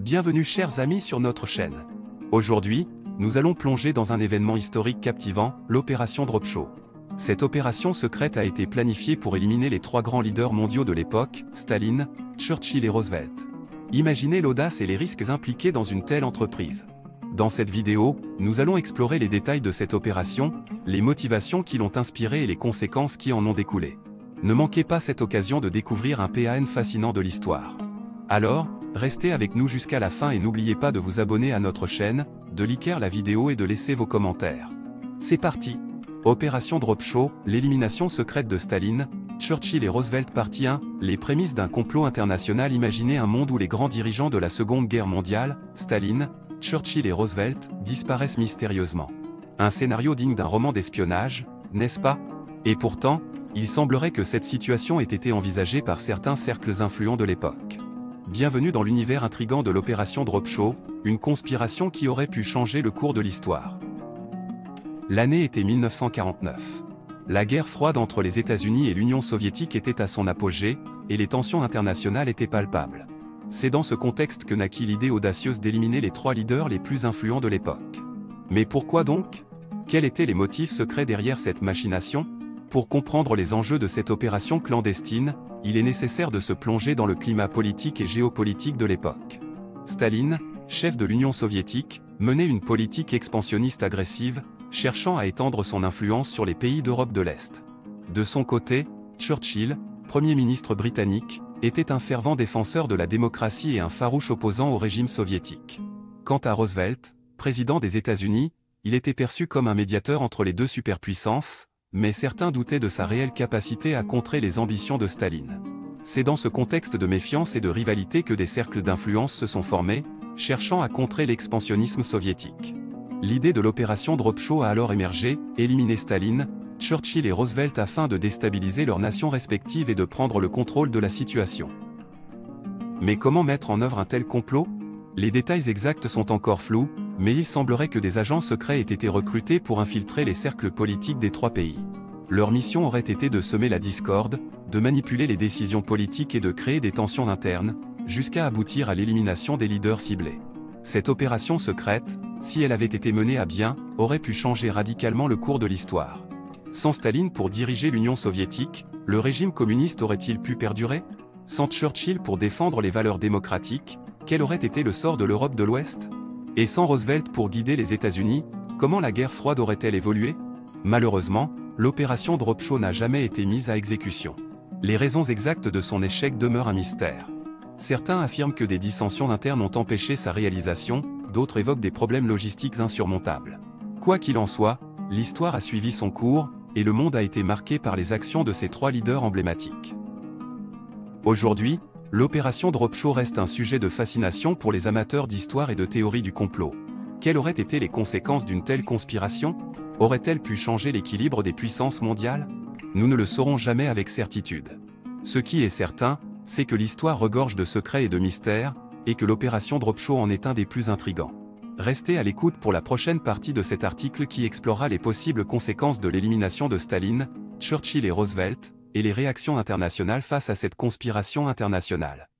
Bienvenue chers amis sur notre chaîne. Aujourd'hui, nous allons plonger dans un événement historique captivant, l'opération Dropshaw. Cette opération secrète a été planifiée pour éliminer les trois grands leaders mondiaux de l'époque, Staline, Churchill et Roosevelt. Imaginez l'audace et les risques impliqués dans une telle entreprise. Dans cette vidéo, nous allons explorer les détails de cette opération, les motivations qui l'ont inspirée et les conséquences qui en ont découlé. Ne manquez pas cette occasion de découvrir un PAN fascinant de l'histoire. Alors, restez avec nous jusqu'à la fin et n'oubliez pas de vous abonner à notre chaîne, de liker la vidéo et de laisser vos commentaires. C'est parti! Opération Dropshaw, l'élimination secrète de Staline, Churchill et Roosevelt partie 1, les prémices d'un complot international. Imaginez un monde où les grands dirigeants de la Seconde Guerre mondiale, Staline, Churchill et Roosevelt, disparaissent mystérieusement. Un scénario digne d'un roman d'espionnage, n'est-ce pas? Et pourtant, il semblerait que cette situation ait été envisagée par certains cercles influents de l'époque. Bienvenue dans l'univers intrigant de l'opération Dropshaw, une conspiration qui aurait pu changer le cours de l'histoire. L'année était 1949. La guerre froide entre les États-Unis et l'Union soviétique était à son apogée, et les tensions internationales étaient palpables. C'est dans ce contexte que naquit l'idée audacieuse d'éliminer les trois leaders les plus influents de l'époque. Mais pourquoi donc? Quels étaient les motifs secrets derrière cette machination? Pour comprendre les enjeux de cette opération clandestine, il est nécessaire de se plonger dans le climat politique et géopolitique de l'époque. Staline, chef de l'Union soviétique, menait une politique expansionniste agressive, cherchant à étendre son influence sur les pays d'Europe de l'Est. De son côté, Churchill, Premier ministre britannique, était un fervent défenseur de la démocratie et un farouche opposant au régime soviétique. Quant à Roosevelt, président des États-Unis, il était perçu comme un médiateur entre les deux superpuissances, mais certains doutaient de sa réelle capacité à contrer les ambitions de Staline. C'est dans ce contexte de méfiance et de rivalité que des cercles d'influence se sont formés, cherchant à contrer l'expansionnisme soviétique. L'idée de l'opération Dropshaw a alors émergé, éliminer Staline, Churchill et Roosevelt afin de déstabiliser leurs nations respectives et de prendre le contrôle de la situation. Mais comment mettre en œuvre un tel complot? Les détails exacts sont encore flous, mais il semblerait que des agents secrets aient été recrutés pour infiltrer les cercles politiques des trois pays. Leur mission aurait été de semer la discorde, de manipuler les décisions politiques et de créer des tensions internes, jusqu'à aboutir à l'élimination des leaders ciblés. Cette opération secrète, si elle avait été menée à bien, aurait pu changer radicalement le cours de l'histoire. Sans Staline pour diriger l'Union soviétique, le régime communiste aurait-il pu perdurer? Sans Churchill pour défendre les valeurs démocratiques, quel aurait été le sort de l'Europe de l'Ouest? Et sans Roosevelt pour guider les États-Unis, comment la guerre froide aurait-elle évolué? Malheureusement, l'opération Dropshaw n'a jamais été mise à exécution. Les raisons exactes de son échec demeurent un mystère. Certains affirment que des dissensions internes ont empêché sa réalisation, d'autres évoquent des problèmes logistiques insurmontables. Quoi qu'il en soit, l'histoire a suivi son cours, et le monde a été marqué par les actions de ces trois leaders emblématiques. Aujourd'hui, l'opération Dropshaw reste un sujet de fascination pour les amateurs d'histoire et de théorie du complot. Quelles auraient été les conséquences d'une telle conspiration? Aurait-elle pu changer l'équilibre des puissances mondiales? Nous ne le saurons jamais avec certitude. Ce qui est certain, c'est que l'histoire regorge de secrets et de mystères, et que l'opération Dropshaw en est un des plus intrigants. Restez à l'écoute pour la prochaine partie de cet article qui explorera les possibles conséquences de l'élimination de Staline, Churchill et Roosevelt, et les réactions internationales face à cette conspiration internationale.